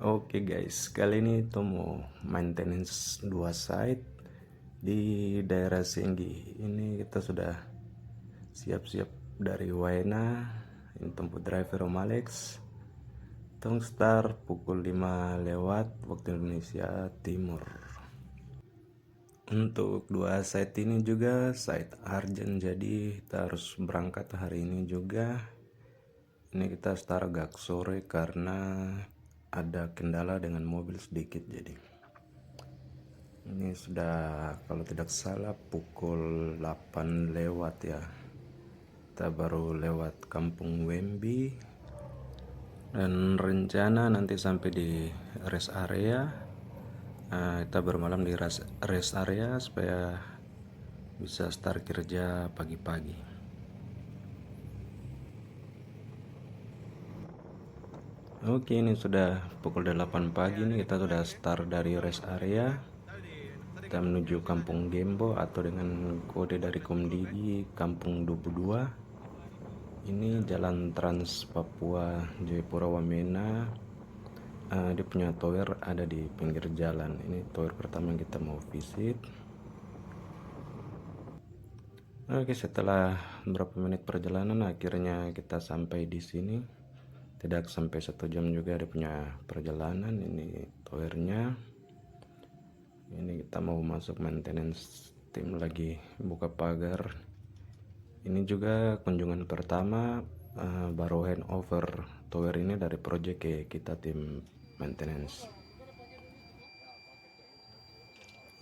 Oke guys, kali ini Tom mau maintenance dua site di daerah Singgi. Ini kita sudah siap-siap dari Waena. Ini tempat driver Om Alex. Tong start pukul 5 lewat waktu Indonesia Timur. Untuk dua site ini juga site urgent, jadi kita harus berangkat hari ini juga. Ini kita start agak sore karena ada kendala dengan mobil sedikit, jadi ini sudah kalau tidak salah pukul 8 lewat ya. Kita baru lewat Kampung Wembi dan rencana nanti sampai di rest area. Kita bermalam di rest area supaya bisa start kerja pagi-pagi. Oke, ini sudah pukul 8 pagi nih, kita sudah start dari rest area. Kita menuju Kampung Gembo atau dengan kode dari Komdigi Kampung 22. Ini jalan Trans Papua Jayapura Wamena. Dia punya tower ada di pinggir jalan. Ini tower pertama yang kita mau visit. Oke, setelah beberapa menit perjalanan akhirnya kita sampai di sini. Tidak sampai 1 jam juga dia punya perjalanan. Ini towernya. Ini kita mau masuk maintenance, tim lagi buka pagar. Ini juga kunjungan pertama, baru handover tower ini dari project ke kita tim maintenance.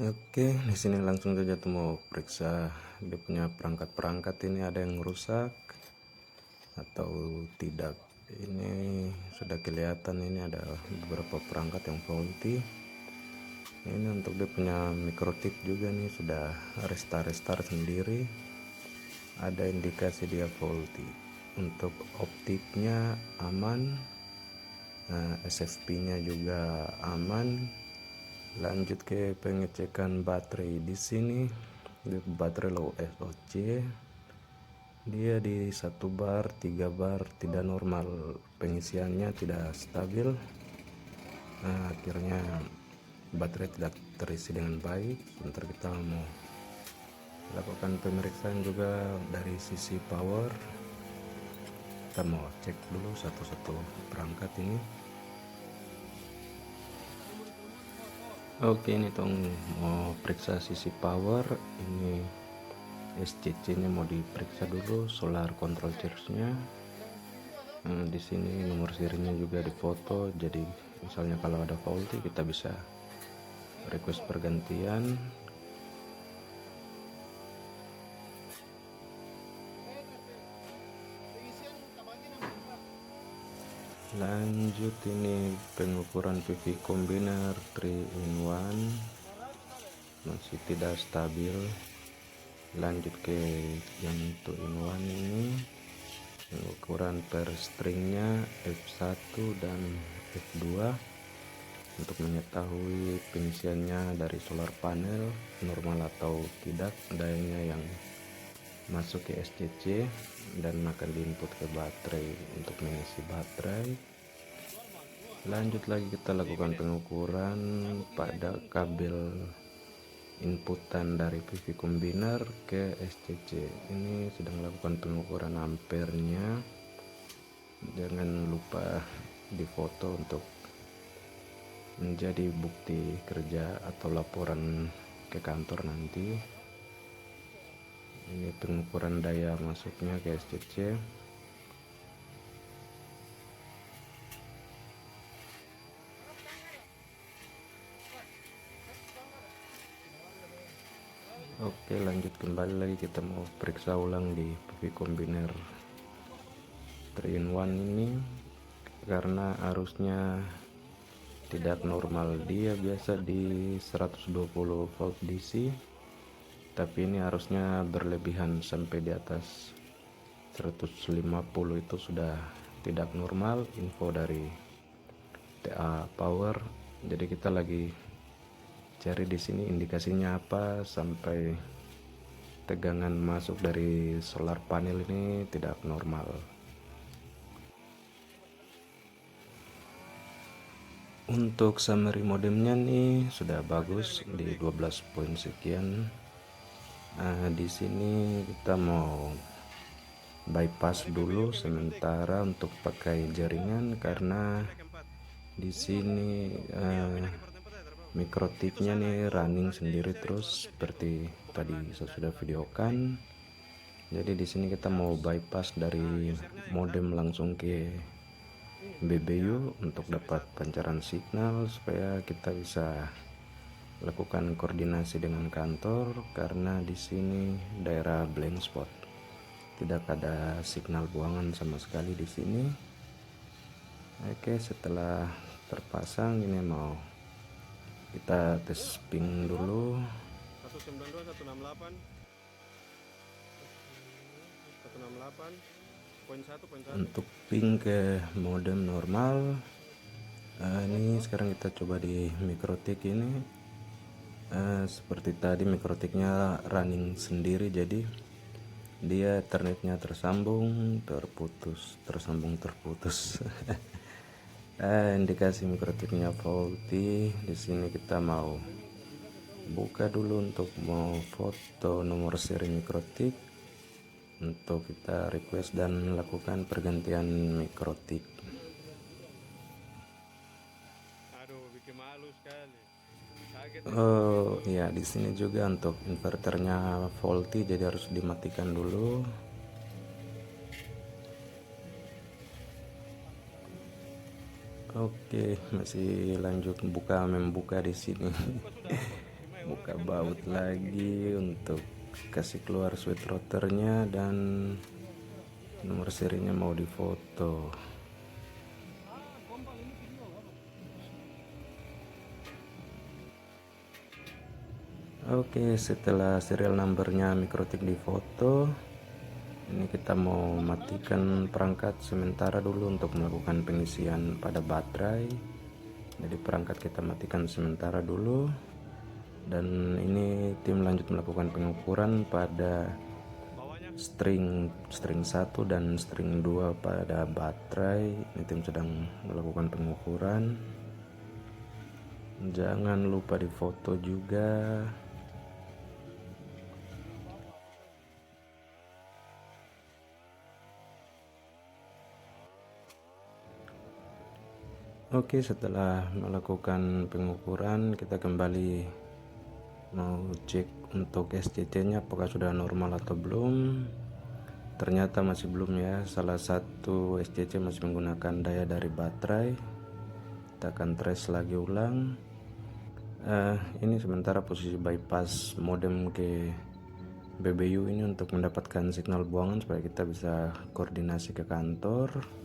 Oke, di sini langsung saja tuh mau periksa dia punya perangkat-perangkat, ini ada yang rusak atau tidak. Ini sudah kelihatan, ini ada beberapa perangkat yang faulty. Ini untuk dia punya mikrotip juga nih sudah restart sendiri, ada indikasi dia faulty. Untuk optiknya aman, SFP nya juga aman. Lanjut ke pengecekan baterai. Di sini baterai low SOC, dia di 1 bar 3 bar tidak normal, pengisiannya tidak stabil. Akhirnya baterai tidak terisi dengan baik. Sebentar kita mau lakukan pemeriksaan juga dari sisi power. Kita mau cek dulu satu-satu perangkat ini. Oke, ini tong mau periksa sisi power. Ini SCC nya mau diperiksa dulu, solar control charge-nya. Di sini nomor serinya juga difoto, jadi misalnya kalau ada faulty kita bisa request pergantian. Lanjut ini pengukuran PV combiner 3-in-1 masih tidak stabil. Lanjut ke yang 2-in-1 ini, pengukuran per stringnya F1 dan F2 untuk mengetahui pengisiannya dari solar panel normal atau tidak, dayanya yang masuk ke SCC dan akan diinput ke baterai untuk mengisi baterai. Lanjut lagi kita lakukan pengukuran pada kabel inputan dari PV combiner ke SCC. Ini sedang melakukan pengukuran ampernya, jangan lupa difoto untuk menjadi bukti kerja atau laporan ke kantor nanti. Ini pengukuran daya masuknya ke SCC. Oke, lanjut kembali lagi, kita mau periksa ulang di PV combiner 3-in-1 ini karena arusnya tidak normal. Dia biasa di 120 volt DC, tapi ini arusnya berlebihan sampai di atas 150, itu sudah tidak normal. Info dari TA Power, jadi kita lagi cari di sini indikasinya apa sampai tegangan masuk dari solar panel ini tidak normal. Untuk summary modemnya nih sudah bagus di 12 poin sekian. Di sini kita mau bypass dulu sementara untuk pakai jaringan, karena di sini mikrotiknya nih running sendiri terus seperti tadi saya sudah videokan. Jadi di sini kita mau bypass dari modem langsung ke BBU untuk dapat pancaran signal supaya kita bisa lakukan koordinasi dengan kantor, karena di sini daerah blank spot, tidak ada signal buangan sama sekali di sini. Oke, setelah terpasang ini mau kita tes ping dulu. 192.168 untuk ping ke modem normal. Ini sekarang kita coba di mikrotik ini. Seperti tadi mikrotiknya running sendiri, jadi dia ethernetnya tersambung terputus, tersambung terputus. Indikasi mikrotiknya faulty. Di sini kita mau buka dulu untuk mau foto nomor seri mikrotik untuk kita request dan lakukan pergantian mikrotik. Aduh, bikin malu sekali. Oh ya, di sini juga untuk inverternya faulty, jadi harus dimatikan dulu. Oke, masih lanjut membuka di sini. Buka baut lagi untuk kasih keluar switch routernya dan nomor serinya mau difoto. Oke, setelah serial numbernya mikrotik difoto, ini kita mau matikan perangkat sementara dulu untuk melakukan pengisian pada baterai. Jadi perangkat kita matikan sementara dulu, dan ini tim lanjut melakukan pengukuran pada string 1 dan string 2 pada baterai. Ini tim sedang melakukan pengukuran. Jangan lupa difoto juga. Oke, setelah melakukan pengukuran kita kembali mau cek untuk SCC nya apakah sudah normal atau belum. Ternyata masih belum ya, salah satu SCC masih menggunakan daya dari baterai. Kita akan trace lagi ulang. Ini sementara posisi bypass modem ke BBU ini untuk mendapatkan signal buangan supaya kita bisa koordinasi ke kantor.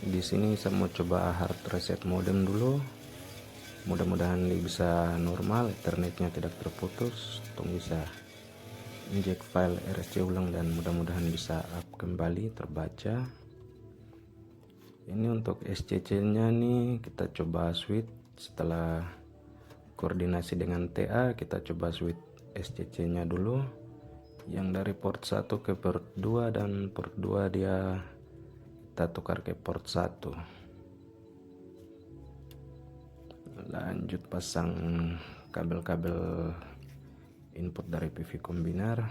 Di sini saya mau coba hard reset modem dulu. Mudah-mudahan ini bisa normal, ethernetnya tidak terputus. Tunggu bisa injek file RSC ulang dan mudah-mudahan bisa up kembali terbaca. Ini untuk SCC nya nih kita coba switch. Setelah koordinasi dengan TA kita coba switch SCC nya dulu, yang dari port 1 ke port 2, dan port 2 dia kita tukar ke port 1. Lanjut pasang kabel-kabel input dari PV combiner.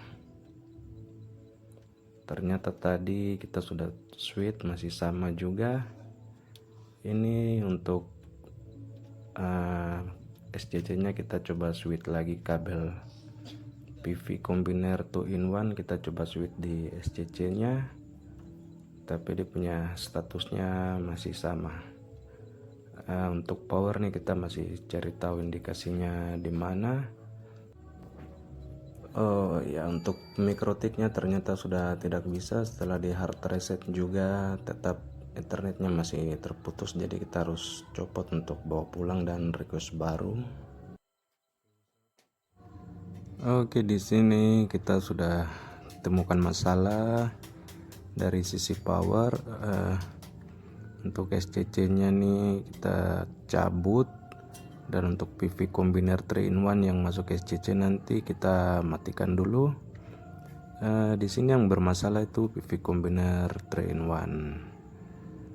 Ternyata tadi kita sudah switch masih sama juga. Ini untuk SCC nya kita coba switch lagi kabel PV combiner 2-in-1, kita coba switch di SCC nya, tapi dia punya statusnya masih sama. Untuk power nih kita masih cari tahu indikasinya di mana. Oh ya, untuk mikrotiknya ternyata sudah tidak bisa. Setelah di hard reset juga tetap ethernetnya masih terputus, jadi kita harus copot untuk bawa pulang dan request baru. Oke, di sini kita sudah temukan masalah dari sisi power. Untuk SCC nya nih kita cabut, dan untuk PV combiner 3-in-1 yang masuk SCC nanti kita matikan dulu. Di sini yang bermasalah itu PV combiner 3-in-1.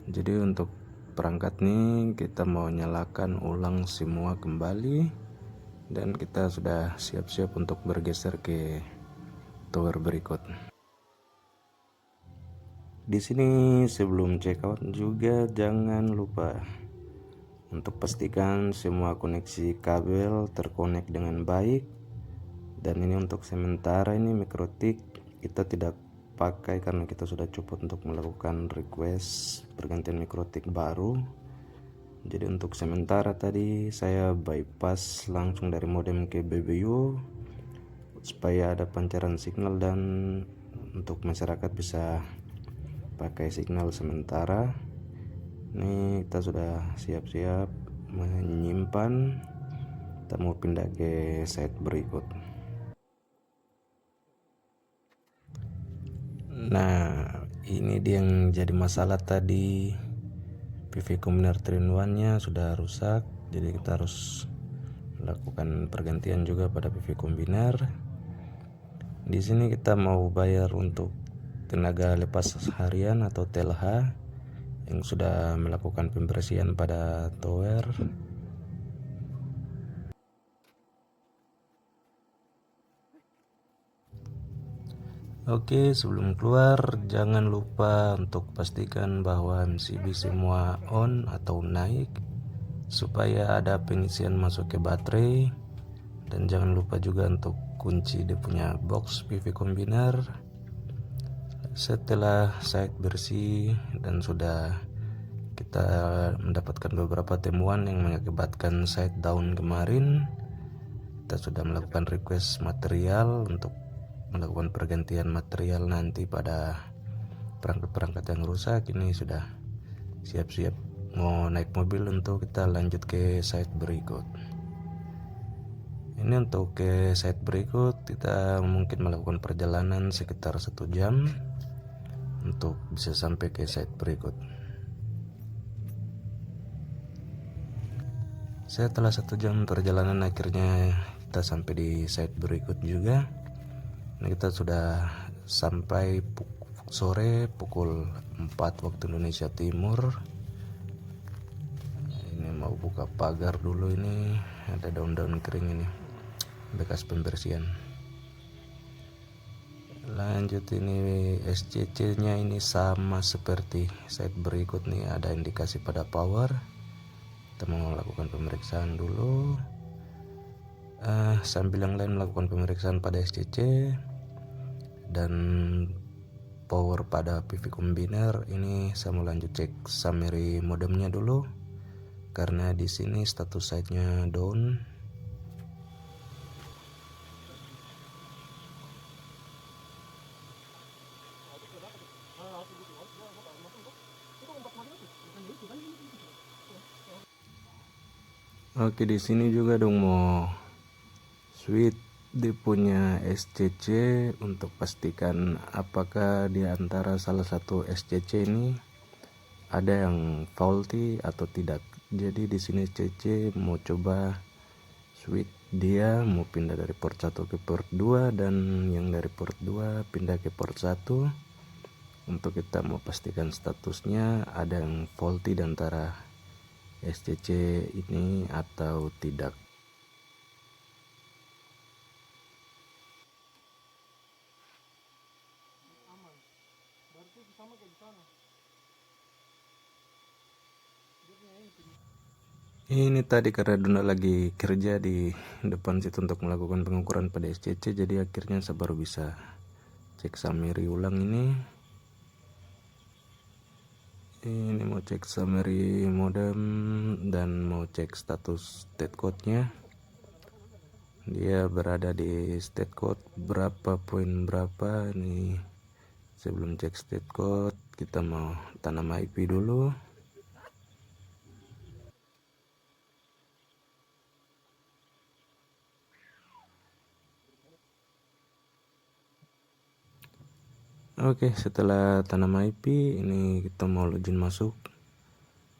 Jadi untuk perangkat nih kita mau nyalakan ulang semua kembali, dan kita sudah siap-siap untuk bergeser ke tower berikut. Di sini sebelum check out juga jangan lupa untuk pastikan semua koneksi kabel terkonek dengan baik. Dan ini untuk sementara ini mikrotik kita tidak pakai karena kita sudah cukup untuk melakukan request pergantian mikrotik baru. Jadi untuk sementara tadi saya bypass langsung dari modem ke BBU supaya ada pancaran signal dan untuk masyarakat bisa pakai signal sementara. Ini kita sudah siap-siap menyimpan, kita mau pindah ke site berikut. Nah, ini dia yang jadi masalah tadi, PV combiner 3-in-1 nya sudah rusak, jadi kita harus melakukan pergantian juga pada PV combiner. Di sini kita mau bayar untuk tenaga lepas harian atau TLH yang sudah melakukan pembersihan pada tower. Oke, sebelum keluar jangan lupa untuk pastikan bahwa MCB semua on atau naik supaya ada pengisian masuk ke baterai, dan jangan lupa juga untuk kunci dia punya box PV combiner. Setelah site bersih dan sudah kita mendapatkan beberapa temuan yang mengakibatkan site down kemarin, kita sudah melakukan request material untuk melakukan pergantian material nanti pada perangkat-perangkat yang rusak. Ini sudah siap-siap mau naik mobil untuk kita lanjut ke site berikut. Ini untuk ke site berikut kita mungkin melakukan perjalanan sekitar 1 jam untuk bisa sampai ke site berikut. Setelah 1 jam perjalanan akhirnya kita sampai di site berikut juga. Nah, kita sudah sampai sore pukul 4 waktu Indonesia Timur. Ini mau buka pagar dulu, ini ada daun-daun kering ini bekas pembersihan. Lanjut, ini SCC nya ini sama seperti site berikut nih, ada indikasi pada power. Kita mau melakukan pemeriksaan dulu. Sambil yang lain melakukan pemeriksaan pada SCC dan power pada PV combiner. Ini saya mau lanjut cek summary modemnya dulu karena di sini status site-nya down. Oke, di sini juga dong mau switch dia punya SCC untuk pastikan apakah di antara salah satu SCC ini ada yang faulty atau tidak. Jadi di sini SCC mau coba switch, dia mau pindah dari port 1 ke port 2 dan yang dari port 2 pindah ke port 1 untuk kita mau pastikan statusnya ada yang faulty di antara SCC ini atau tidak. Ini tadi karena Duna lagi kerja di depan situ untuk melakukan pengukuran pada SCC, jadi akhirnya saya baru bisa cek summary ulang ini. Ini mau cek summary modem dan mau cek status state code-nya. Dia berada di state code berapa, poin berapa. Ini sebelum cek state code kita mau tanam IP dulu. Oke, setelah tanam IP ini kita mau login masuk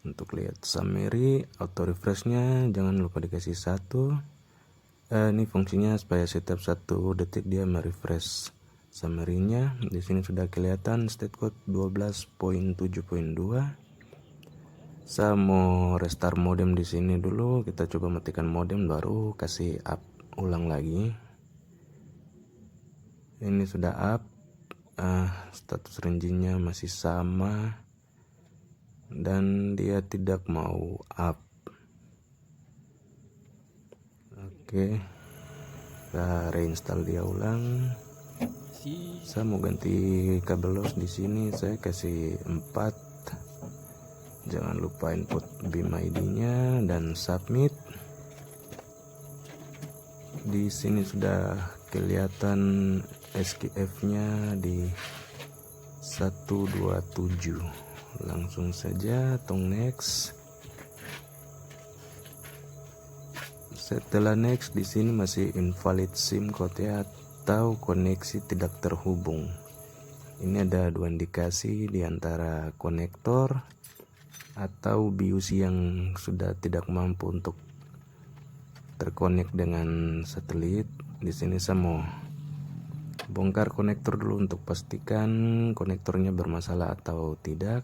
untuk lihat summary. Auto refreshnya jangan lupa dikasih 1. Ini fungsinya supaya setiap 1 detik dia merefresh summary-nya. Di sini sudah kelihatan state code 12.7.2. Saya mau restart modem di sini dulu. Kita coba matikan modem baru kasih up ulang lagi. Ini sudah up. Status range-nya masih sama dan dia tidak mau up. Oke, kita reinstall dia ulang. Saya mau ganti kabel los di sini. Saya kasih 4. Jangan lupa input BIM ID-nya dan submit. Di sini sudah kelihatan SKF-nya di 127. Langsung saja tong next. Setelah next, di sini masih invalid SIM code ya, atau koneksi tidak terhubung. Ini ada 2 indikasi di antara konektor atau BIOS yang sudah tidak mampu untuk terkonek dengan satelit. Di sini saya mau bongkar konektor dulu untuk pastikan konektornya bermasalah atau tidak.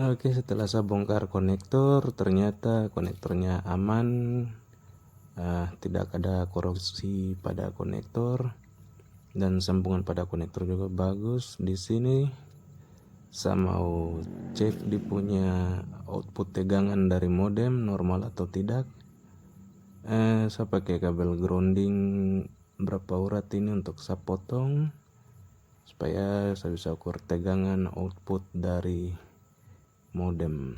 Oke, setelah saya bongkar konektor, ternyata konektornya aman. Tidak ada korosi pada konektor dan sambungan pada konektor juga bagus. Di sini saya mau cek di punya output tegangan dari modem normal atau tidak. Saya pakai kabel grounding berapa urat ini untuk saya potong supaya saya bisa ukur tegangan output dari modem.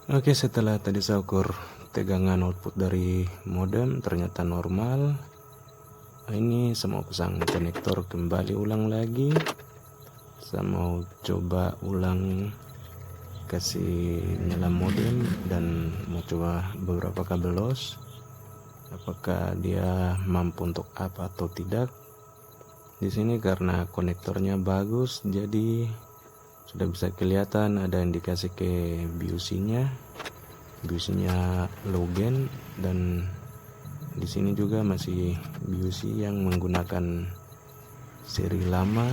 Oke, setelah tadi saya ukur tegangan output dari modem ternyata normal. Ini saya mau pasang konektor kembali ulang lagi. Saya mau coba ulang kasih nyala modem dan mau coba beberapa kabel los apakah dia mampu untuk up atau tidak. Di sini karena konektornya bagus jadi sudah bisa kelihatan ada indikasi ke BIOS-nya low gain, dan di sini juga masih BIOS yang menggunakan seri lama.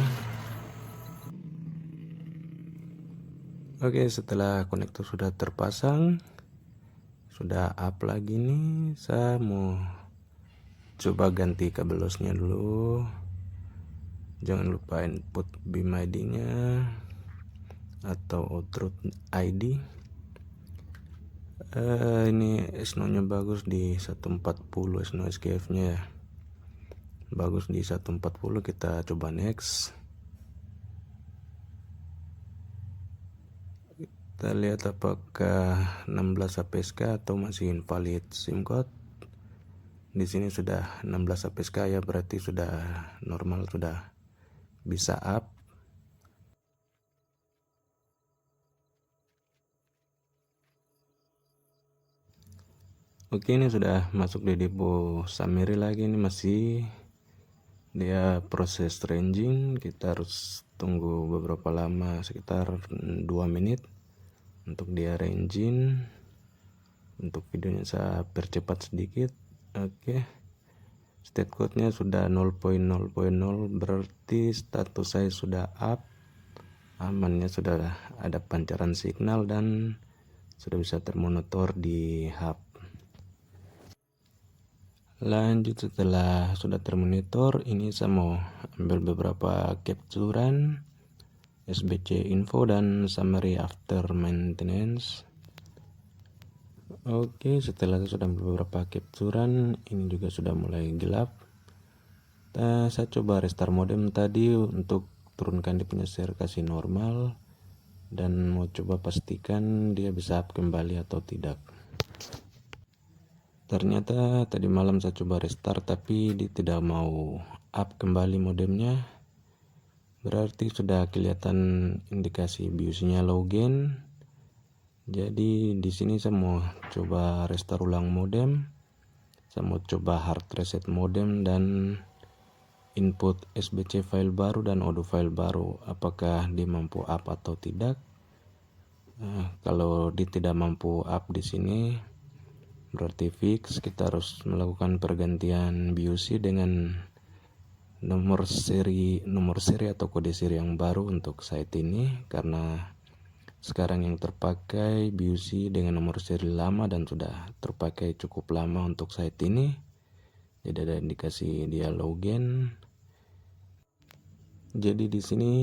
Oke, setelah konektor sudah terpasang, sudah up lagi nih, saya mau coba ganti kabel losnya dulu. Jangan lupa input BIM ID-nya atau outroot ID. Ini SNO-nya bagus di 140, SNO SKF-nya bagus di 140. Kita coba next. Kita lihat apakah 16 APSK atau masih invalid SIM code. Di sini sudah 16 APSK ya, berarti sudah normal, sudah bisa up. Oke, ini sudah masuk di depo Samiri lagi. Ini masih dia proses ranging. Kita harus tunggu beberapa lama, sekitar 2 menit untuk dia ranging. Untuk videonya saya percepat sedikit. Oke, state code nya sudah 0.0.0, berarti status saya sudah up, amannya sudah ada pancaran signal dan sudah bisa termonitor di hub. Lanjut, setelah sudah termonitor, ini saya mau ambil beberapa capturan SBC info dan summary after maintenance. Oke, setelah sudah beberapa capturan, ini juga sudah mulai gelap. Saya coba restart modem tadi untuk turunkan dia punya share kasih normal dan mau coba pastikan dia bisa up kembali atau tidak. Ternyata tadi malam saya coba restart tapi dia tidak mau up kembali modemnya. Berarti sudah kelihatan indikasi BIOS-nya low gain Jadi di sini saya mau coba restore ulang modem, saya mau coba hard reset modem dan input SBC file baru dan audio file baru, apakah dia mampu up atau tidak. Kalau dia tidak mampu up di sini berarti fix, kita harus melakukan pergantian BIOS dengan nomor seri atau kode seri yang baru untuk site ini, karena sekarang yang terpakai BIOS dengan nomor seri lama dan sudah terpakai cukup lama untuk site ini. Jadi ada indikasi dia login. Jadi di sini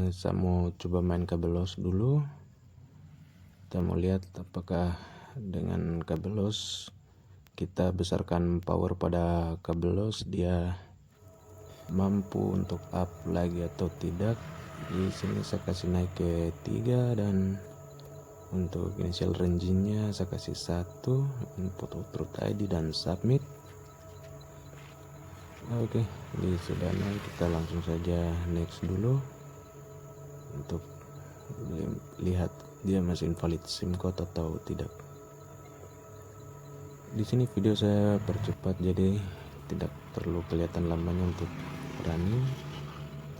saya mau coba main kabel los dulu. Kita mau lihat apakah dengan kabel los kita besarkan power pada kabel los dia mampu untuk up lagi atau tidak. Di sini saya kasih naik ke 3 dan untuk initial range-nya saya kasih 1, input output ID dan submit. Oke, ini sudah naik, kita langsung saja next dulu untuk lihat dia masih invalid SIM code atau tidak. Di sini video saya percepat jadi tidak perlu kelihatan lamanya untuk running.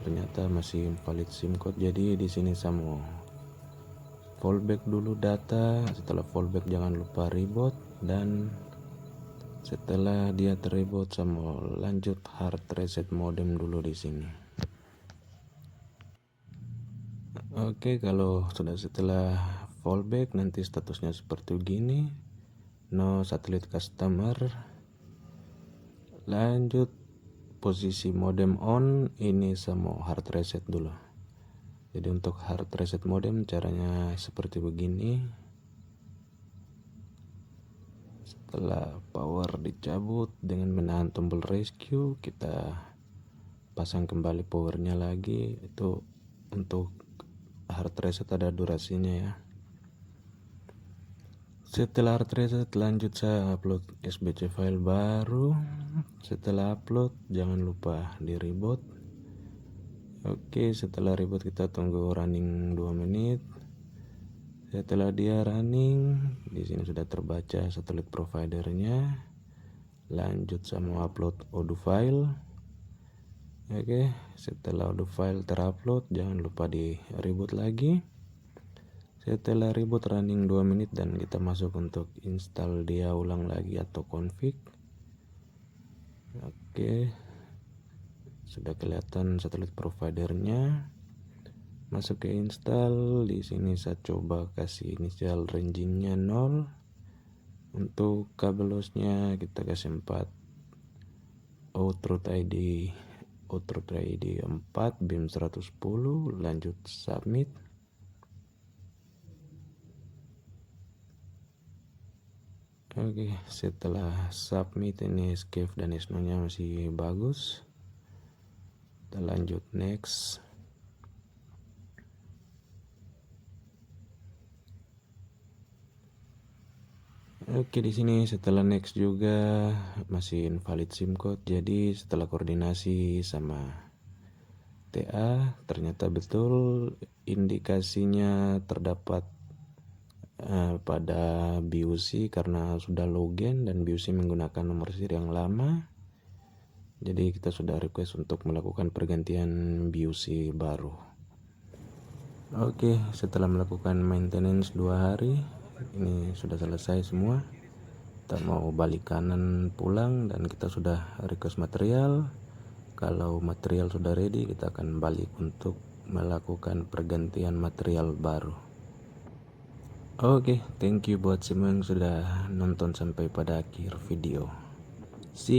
Ternyata masih invalid SIM code. Jadi di sini saya mau fallback dulu data. Setelah fallback jangan lupa reboot, dan setelah dia terreboot saya mau lanjut hard reset modem dulu di sini. Oke, kalau sudah setelah fallback nanti statusnya seperti begini, no satellite customer. Lanjut posisi modem on, ini saya mau hard reset dulu. Jadi untuk hard reset modem caranya seperti begini. Setelah power dicabut dengan menahan tombol rescue, kita pasang kembali powernya lagi. Itu untuk hard reset ada durasinya ya. Setelah hard reset lanjut saya upload SBC file baru. Setelah upload jangan lupa di reboot. Oke, setelah reboot kita tunggu running 2 menit. Setelah dia running, di sini sudah terbaca satelit providernya. Lanjut saya mau upload audio file. Oke, setelah audio file terupload jangan lupa di reboot lagi. Setelah reboot running 2 menit dan kita masuk untuk install dia ulang lagi atau config. Oke, sudah kelihatan satelit providernya. Masuk ke install. Di sini saya coba kasih initial ranging-nya 0. Untuk kabel losnya kita kasih 4, outroot ID 4, BIM 110. Lanjut submit. Oke, setelah submit ini escape dan SNO-nya masih bagus. Kita lanjut next. Oke, di sini setelah next juga masih invalid SIM code. Jadi setelah koordinasi sama TA ternyata betul indikasinya terdapat pada BIOS karena sudah login dan BIOS menggunakan nomor seri yang lama. Jadi kita sudah request untuk melakukan pergantian BIOS baru. Oke, setelah melakukan maintenance 2 hari, ini sudah selesai semua. Kita mau balik kanan pulang dan kita sudah request material. Kalau material sudah ready, kita akan balik untuk melakukan pergantian material baru. Oke, thank you buat semua yang sudah nonton sampai pada akhir video. See